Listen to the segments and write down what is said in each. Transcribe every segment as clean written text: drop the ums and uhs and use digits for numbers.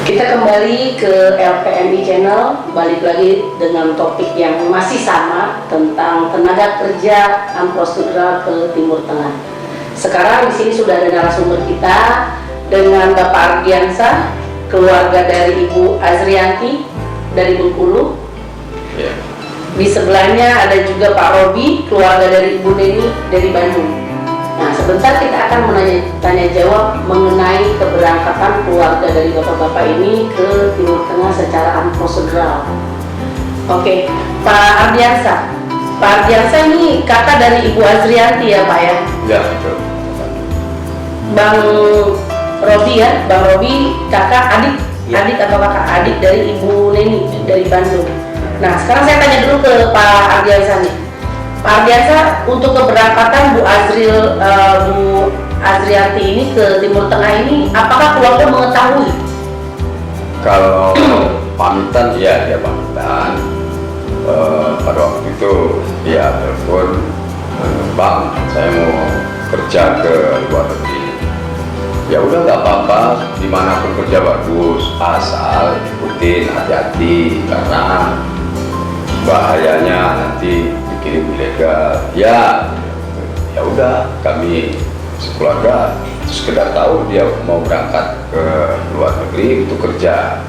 Kita kembali ke LPMI Channel, balik lagi dengan topik yang masih sama tentang tenaga kerja unprocedural ke Timur Tengah. Sekarang di sini sudah ada narasumber kita dengan Bapak Ardiansa, keluarga dari Ibu Azrianti dari Bengkulu. Ya. Di sebelahnya ada juga Pak Robi, keluarga dari Ibu Neni dari Bandung. Nah, sebentar kita akan tanya jawab mengenai keberangkatan keluarga dari bapak-bapak ini ke Timur Tengah secara unprocedural. Oke, Pak Ardiansa. Pak Ardiansa ini kakak dari Ibu Azrianti ya Pak ya? Ya, betul. Bang Robi ya, Bang Robi kakak adik, Ya. adik atau kakak adik dari Ibu Neni dari Bandung. Nah, sekarang saya tanya dulu ke Pak Ardiansa nih. Pak Ardiansa, untuk keberangkatan Bu Azrianti ini ke Timur Tengah ini, apakah keluarga mengetahui? Kalau pamitan, ya dia pamitan. Pada waktu itu dia telepon, Bang, saya mau kerja ke luar negeri. Ya udah, nggak apa-apa, dimanapun kerja bagus, asal ikutin, hati-hati karena bahayanya nanti dikirim ilegal. Ya udah, kami sekeluarga sekedar tahu dia mau berangkat ke luar negeri untuk kerja.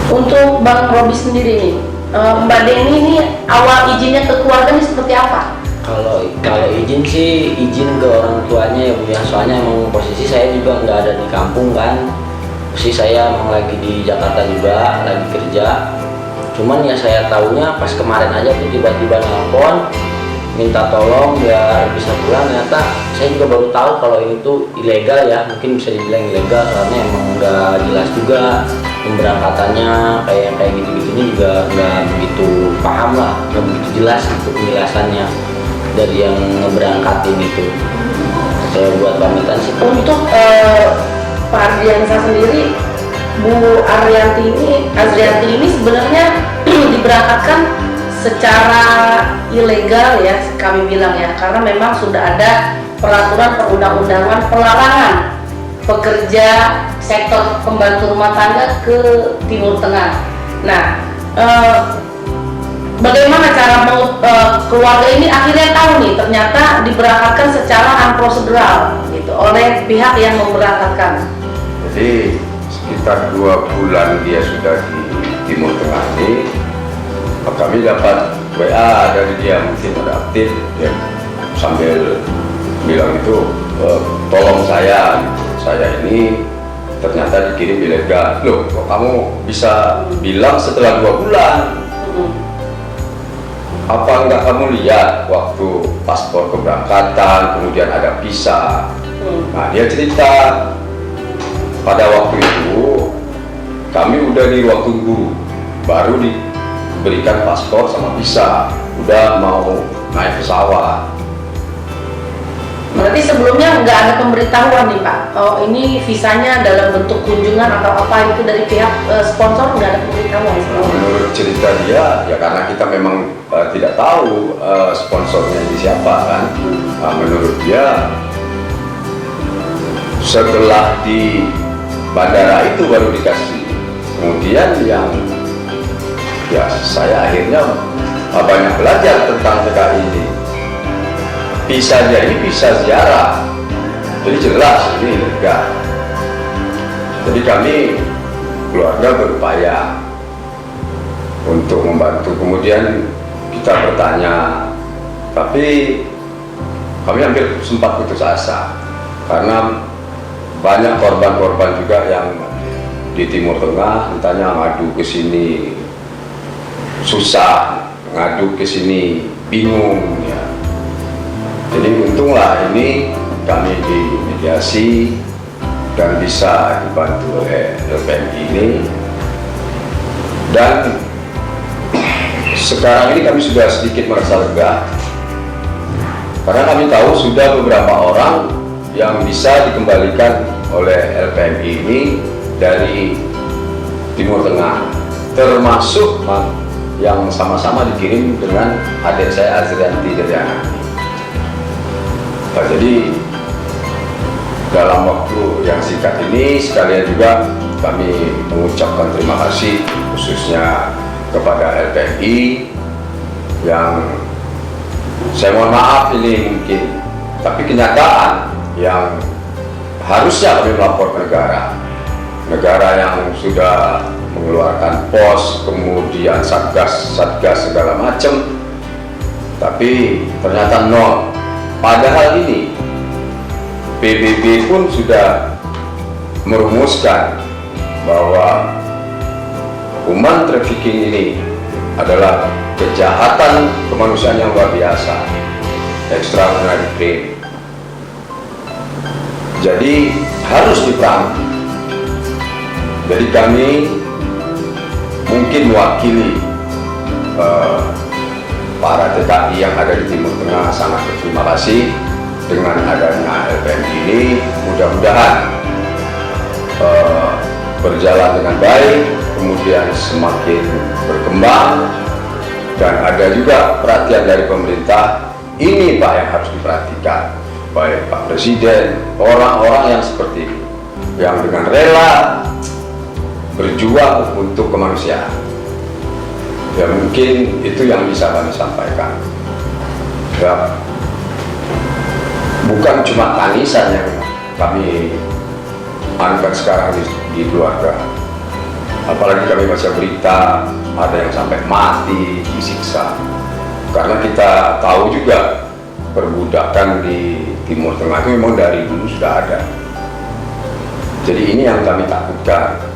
Untuk Bang Robi sendiri nih, Mbak Deni ini awal izinnya ke keluarga ini seperti apa? Kalau izin sih izin ke orang tuanya ya Bu ya, soalnya emang posisi saya juga nggak ada di kampung kan, posisi saya emang lagi di Jakarta juga, lagi kerja. Cuman ya saya taunya pas kemarin aja tuh tiba-tiba nelpon minta tolong biar bisa pulang. Ternyata saya juga baru tahu kalau ini tuh ilegal ya, mungkin bisa dibilang ilegal soalnya emang nggak jelas juga pemberangkatannya, kayak gitu-gitu ini juga nggak begitu paham lah, nggak begitu jelas untuk penjelasannya dari yang ngeberangkatin itu. Saya buat pamitan sih. Untuk Pak Ardiansa sendiri, Bu Azrianti ini sebenarnya diberangkatkan secara ilegal ya, kami bilang ya, karena memang sudah ada peraturan perundang-undangan pelarangan pekerja sektor pembantu rumah tangga ke Timur Tengah. Nah, bagaimana cara keluarga ini akhirnya tahu nih ternyata diberangkatkan secara unprocedural gitu oleh pihak yang memberangkatkan? Jadi sekitar 2 bulan dia sudah di Timur Tengah ini, kami dapat WA dari dia, mungkin ada aktif ya, sambil bilang itu, tolong saya ini ternyata dikirim ilegal. Loh, kok kamu bisa bilang setelah 2 bulan? Apa enggak kamu lihat waktu paspor keberangkatan, kemudian ada visa? Nah, dia cerita pada waktu itu kami udah di ruang tunggu, baru diberikan paspor sama visa, udah mau naik pesawat. Berarti sebelumnya nggak ada pemberitahuan nih Pak, oh ini visanya dalam bentuk kunjungan atau apa itu dari pihak sponsor, nggak ada pemberitahuan? Menurut cerita dia, ya karena kita memang tidak tahu sponsornya ini siapa kan. Menurut dia setelah di bandara itu baru dikasih. Kemudian yang ya saya akhirnya banyak belajar tentang TKI ini. Visanya ini visa ziarah, jadi jelas ini ilegal. Jadi kami keluarga berupaya untuk membantu. Kemudian kita bertanya, tapi kami hampir sempat putus asa karena banyak korban-korban juga yang di Timur Tengah, entahnya ngadu ke sini susah, ngadu ke sini bingung ya. Jadi untunglah ini kami dimediasi dan bisa dibantu oleh LPMI ini. Dan sekarang ini kami sudah sedikit merasa lega karena kami tahu sudah beberapa orang yang bisa dikembalikan oleh LPMI ini dari Timur Tengah, termasuk yang sama-sama dikirim dengan adik saya Azrianti dari anak. Nah, jadi dalam waktu yang singkat ini sekalian juga kami mengucapkan terima kasih khususnya kepada LPMI yang saya mohon maaf ini mungkin, tapi kenyataan yang harusnya kami melapor ke negara yang sudah mengeluarkan pos, kemudian satgas segala macam, tapi ternyata nol. Padahal ini PBB pun sudah merumuskan bahwa human trafficking ini adalah kejahatan kemanusiaan yang luar biasa, extraordinary crime. Jadi harus diperangi. Jadi kami mungkin mewakili para TKI yang ada di Timur Tengah sangat berterima kasih dengan adanya LPMI ini. Mudah-mudahan berjalan dengan baik, kemudian semakin berkembang, dan ada juga perhatian dari pemerintah. Ini Pak yang harus diperhatikan, baik Pak Presiden, orang-orang yang seperti ini, yang dengan rela berjuang untuk kemanusiaan. Ya mungkin itu yang bisa kami sampaikan. Ya, bukan cuma tangisan yang kami angkat sekarang di keluarga. Apalagi kami baca berita ada yang sampai mati disiksa. Karena kita tahu juga perbudakan di Timur Tengah itu memang dari dulu sudah ada. Jadi ini yang kami takutkan.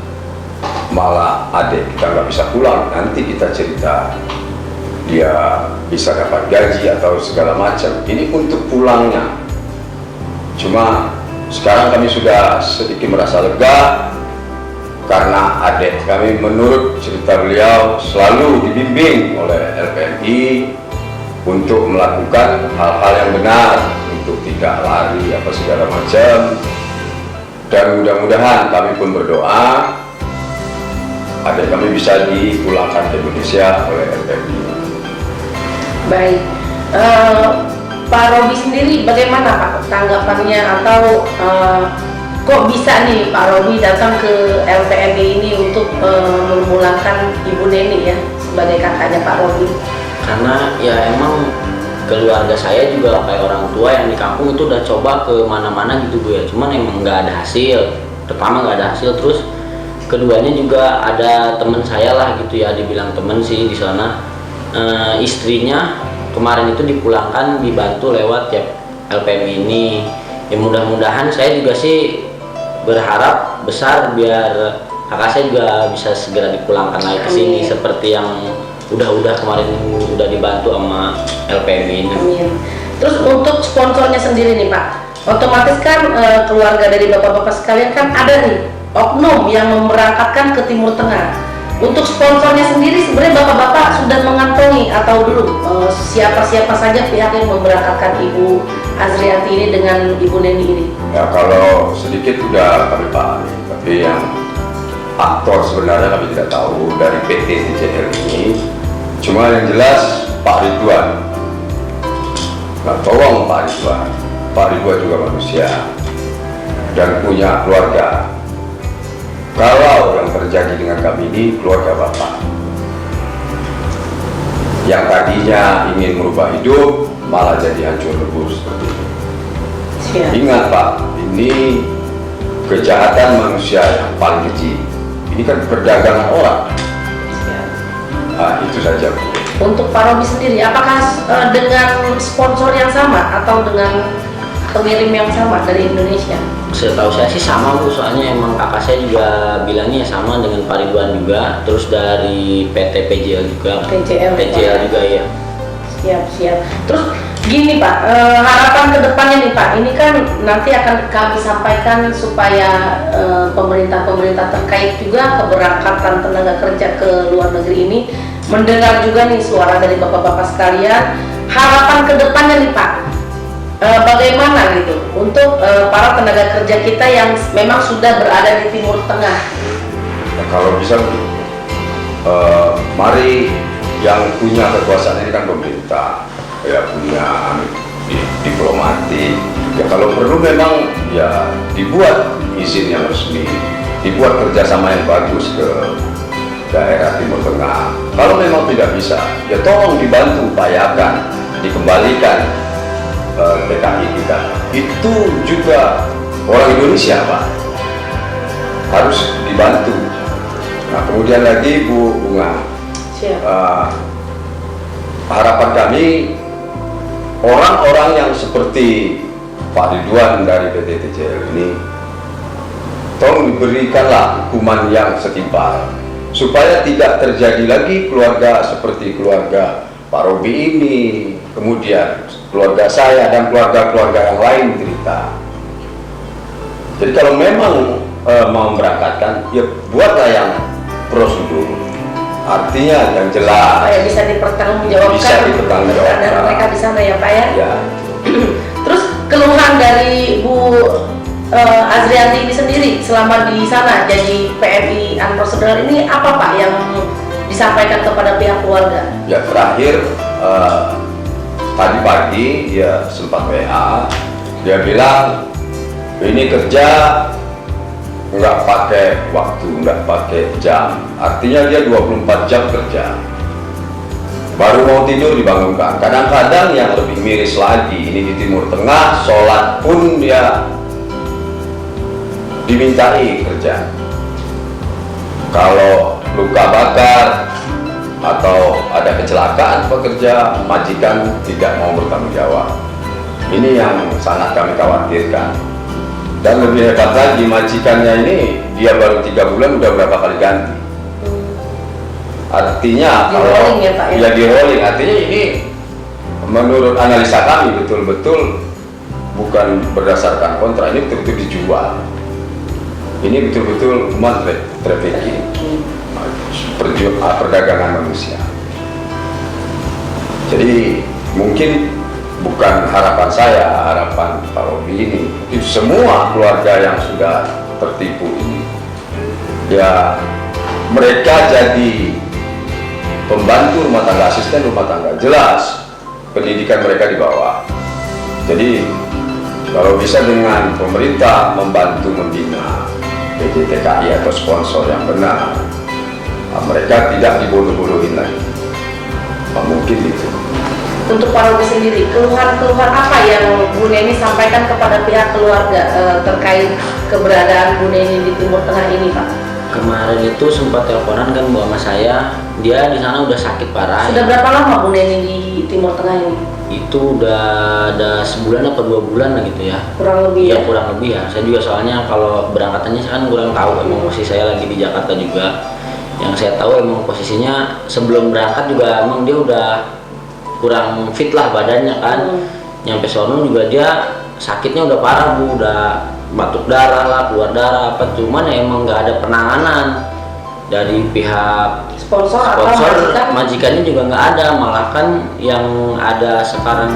Malah adik kita nggak bisa pulang, nanti kita cerita dia bisa dapat gaji atau segala macam. Ini untuk pulangnya. Cuma sekarang kami sudah sedikit merasa lega karena adik kami menurut cerita beliau selalu dibimbing oleh LPMI untuk melakukan hal-hal yang benar, untuk tidak lari apa segala macam. Dan mudah-mudahan kami pun berdoa adik kami bisa dipulangkan ke Indonesia oleh LPMI. Baik, Pak Robi sendiri bagaimana Pak tanggapannya, atau kok bisa nih Pak Robi datang ke LPMI ini untuk memulangkan Ibu Neni ya sebagai kakaknya Pak Robi? Karena ya emang keluarga saya juga kayak orang tua yang di kampung itu udah coba ke mana-mana gitu Bu ya, cuman emang nggak ada hasil. Pertama nggak ada hasil, terus keduanya juga ada teman saya lah gitu ya, dibilang temen sih di sana, istrinya kemarin itu dipulangkan dibantu lewat ya LPMI ini. Ya mudah-mudahan saya juga sih berharap besar biar kakak saya juga bisa segera dipulangkan lagi ke sini seperti yang udah kemarin udah dibantu sama LPMI ini. Amin. Terus untuk sponsornya sendiri nih Pak, otomatis kan keluarga dari bapak-bapak sekalian kan ada nih oknum yang memberangkatkan ke Timur Tengah. Untuk sponsornya sendiri sebenarnya bapak-bapak sudah mengantongi atau belum siapa-siapa saja pihak yang memberangkatkan Ibu Azriati ini dengan Ibu Neni ini? Ya kalau sedikit sudah kami pahami, tapi yang aktor sebenarnya kami tidak tahu dari PT TCL ini. Cuma yang jelas Pak Ridwan. Nah tolong Pak Ridwan juga manusia dan punya keluarga. Kalau yang terjadi dengan kami ini keluarga Bapak yang tadinya ingin merubah hidup malah jadi hancur lebur seperti ini. Siap. Ingat Pak, ini kejahatan manusia yang paling keji. Ini kan perdagangan orang. Siap. Nah, itu saja Bu. Untuk Pak Robi sendiri, apakah dengan sponsor yang sama atau dengan pengirim yang sama dari Indonesia? Setahu saya sih sama Bu, soalnya emang kakak saya juga bilangnya sama dengan Pak Ridwan juga, terus dari PT PJL juga. PJL juga ya. Siap. Terus gini Pak, harapan kedepannya nih Pak, ini kan nanti akan kami sampaikan supaya pemerintah-pemerintah terkait juga keberangkatan tenaga kerja ke luar negeri ini mendengar juga nih suara dari bapak-bapak sekalian. Harapan kedepannya nih Pak, bagaimana gitu untuk para tenaga kerja kita yang memang sudah berada di Timur Tengah? Nah, kalau bisa mari yang punya kekuasaan ini kan pemerintah, ya punya diplomatik, Ya kalau perlu memang ya dibuat izin yang resmi, dibuat kerjasama yang bagus ke daerah Timur Tengah. Kalau memang tidak bisa, ya tolong dibantu, upayakan, dikembalikan TKI kita. Itu juga orang Indonesia, Pak, harus dibantu. Nah, kemudian lagi Bu Bunga, harapan kami orang-orang yang seperti Pak Ridwan dari PT TCL ini tolong diberikanlah hukuman yang setimpal supaya tidak terjadi lagi keluarga seperti keluarga Pak Robi ini, kemudian keluarga saya dan keluarga-keluarga yang lain cerita. Jadi kalau memang mau memberangkatkan, ya buatlah yang prosedur, artinya yang jelas. Supaya bisa dipertanggungjawabkan. Bisa dipertanggungjawabkan. Dan mereka di sana ya Pak ya. Ya. Terus keluhan dari Bu Azrianti ini sendiri selama di sana jadi PMI unprocedural ini apa Pak yang disampaikan kepada pihak keluarga? Ya terakhir tadi pagi dia sempat WA, dia bilang ini kerja nggak pakai waktu, nggak pakai jam, artinya dia 24 jam kerja. Baru mau tidur dibangunkan. Kadang-kadang yang lebih miris lagi, ini di Timur Tengah, sholat pun dia dimintai kerja. Kalau luka bakar atau ada kecelakaan pekerja, majikan tidak mau bertanggung jawab. Ini yang sangat kami khawatirkan. Dan lebih hebat lagi, majikannya ini dia baru 3 bulan udah berapa kali ganti. Artinya kalau Di-rolling ya, Pak, ya? di-rolling, artinya ini menurut analisa kami betul-betul bukan berdasarkan kontrak, ini betul-betul dijual. Ini betul-betul human trafficking, perdagangan manusia. Jadi mungkin bukan harapan saya, harapan Pak Robi ini, itu semua keluarga yang sudah tertipu ini, ya mereka jadi pembantu rumah tangga, asisten rumah tangga, jelas pendidikan mereka di bawah. Jadi kalau bisa dengan pemerintah membantu membina PJTKI atau sponsor yang benar, mereka tidak dibodoh-bodohin lagi. Mungkin itu. Untuk Pak Robi sendiri, keluhan-keluhan apa yang Bu Neni sampaikan kepada pihak keluarga terkait keberadaan Bu Neni di Timur Tengah ini, Pak? Kemarin itu sempat teleponan kan Bu sama saya, dia di sana udah sakit parah. Sudah berapa lama Bu Neni di Timur Tengah ini? Itu udah ada sebulan apa 2 bulan lah gitu ya. Kurang lebih ya? Kurang lebih ya. Saya juga soalnya kalau berangkatannya saya kan kurang tahu, emang posisi saya lagi di Jakarta juga. Yang saya tahu emang posisinya sebelum berangkat juga emang dia udah kurang fit lah badannya kan. Nyampe sono juga dia sakitnya udah parah Bu, udah batuk darah lah, keluar darah apa, cuman ya emang nggak ada penanganan dari pihak Sponsor atau majikannya juga nggak ada, malah kan yang ada sekarang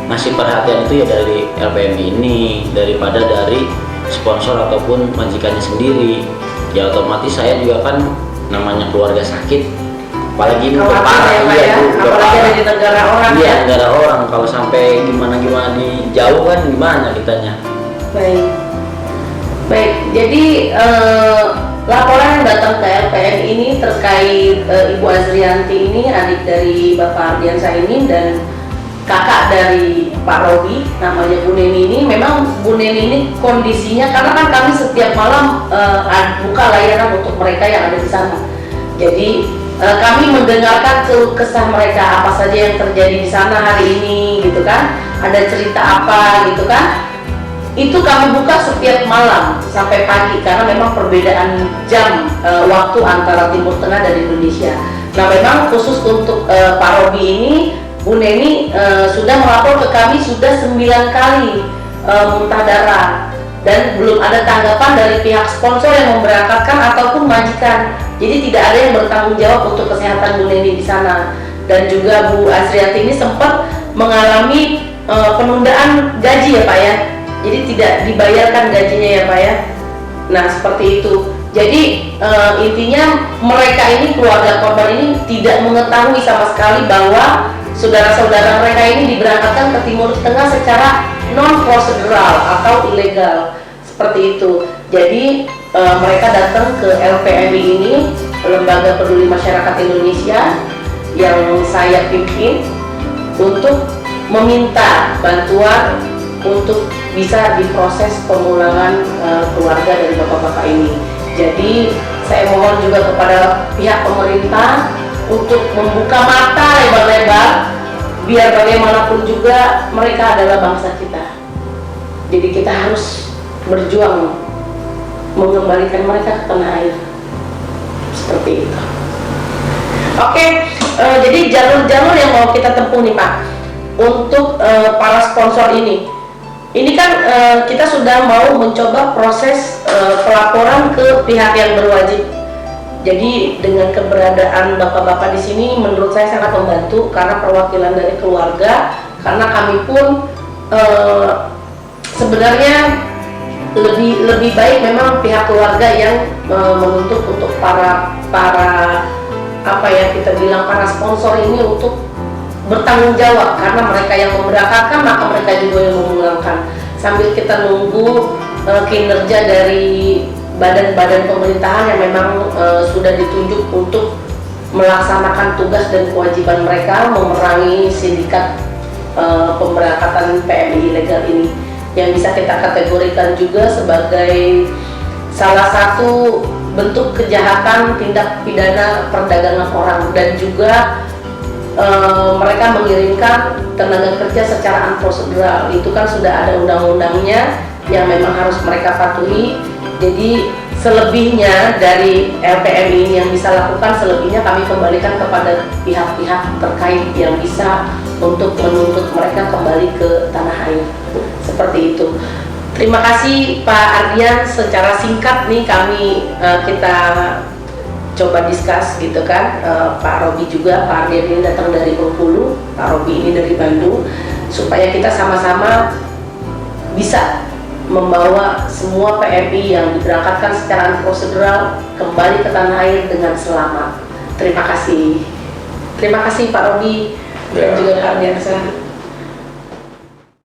ngasih perhatian itu ya dari LPMI ini daripada dari sponsor ataupun majikannya sendiri. Ya otomatis saya juga kan namanya keluarga sakit, apalagi ini udah parah ya, apalagi ada di negara orang iya, ya. negara orang, kalau sampai gimana di jauh kan gimana kitanya. Baik, jadi laporan yang datang ke LPM ini terkait Ibu Azrianti ini, adik dari Bapak Ardiansa ini, dan kakak dari Pak Robi, namanya Bu Neni ini. Memang Bu Neni ini kondisinya, karena kan kami setiap malam buka layanan untuk mereka yang ada di sana. Jadi kami mendengarkan keluh kesah mereka, apa saja yang terjadi di sana hari ini, gitu kan? Ada cerita apa, gitu kan? Itu kami buka setiap malam sampai pagi karena memang perbedaan jam waktu antara Timur Tengah dan Indonesia. Nah, memang khusus untuk Pak Robi ini, Bu Neni sudah melapor ke kami sudah 9 kali muntah darah, dan belum ada tanggapan dari pihak sponsor yang memberangkatkan ataupun majikan. Jadi tidak ada yang bertanggung jawab untuk kesehatan Bu Neni di sana. Dan juga Bu Azrianti ini sempat mengalami penundaan gaji ya Pak ya. Jadi tidak dibayarkan gajinya ya Pak ya. Nah seperti itu. Jadi intinya mereka ini, keluarga korban ini tidak mengetahui sama sekali bahwa saudara-saudara mereka ini diberangkatkan ke Timur Tengah secara non prosedural atau ilegal seperti itu. Jadi mereka datang ke LPMI ini, Lembaga Peduli Masyarakat Indonesia yang saya pimpin, untuk meminta bantuan untuk bisa diproses pemulangan keluarga dari bapak-bapak ini. Jadi saya mohon juga kepada pihak pemerintah untuk membuka mata lebar-lebar, biar bagaimanapun juga mereka adalah bangsa kita. Jadi kita harus berjuang mengembalikan mereka ke tanah air, seperti itu. Oke, jadi jalur-jalur yang mau kita tempuh nih Pak untuk para sponsor ini. Ini kan kita sudah mau mencoba proses pelaporan ke pihak yang berwajib. Jadi dengan keberadaan bapak-bapak di sini menurut saya sangat membantu karena perwakilan dari keluarga, karena kami pun sebenarnya lebih baik memang pihak keluarga yang menuntut untuk para apa ya kita bilang para sponsor ini untuk bertanggung jawab, karena mereka yang memberangkatkan maka mereka juga yang memulangkan, sambil kita nunggu kinerja dari badan-badan pemerintahan yang memang sudah ditunjuk untuk melaksanakan tugas dan kewajiban mereka memerangi sindikat pemberangkatan PMI ilegal ini, yang bisa kita kategorikan juga sebagai salah satu bentuk kejahatan tindak pidana perdagangan orang, dan juga mereka mengirimkan tenaga kerja secara unprocedural. Itu kan sudah ada undang-undangnya yang memang harus mereka patuhi. Jadi selebihnya dari LPMI ini yang bisa lakukan, selebihnya kami kembalikan kepada pihak-pihak terkait yang bisa untuk menuntut mereka kembali ke tanah air, seperti itu. Terima kasih Pak Ardian, secara singkat nih kita coba discuss gitu kan. Pak Robi juga, Pak Ardian ini datang dari Bengkulu, Pak Robi ini dari Bandung, supaya kita sama-sama bisa membawa semua PMI yang diberangkatkan secara prosedural kembali ke tanah air dengan selamat. Terima kasih Pak Robi dan juga Pak Ardian.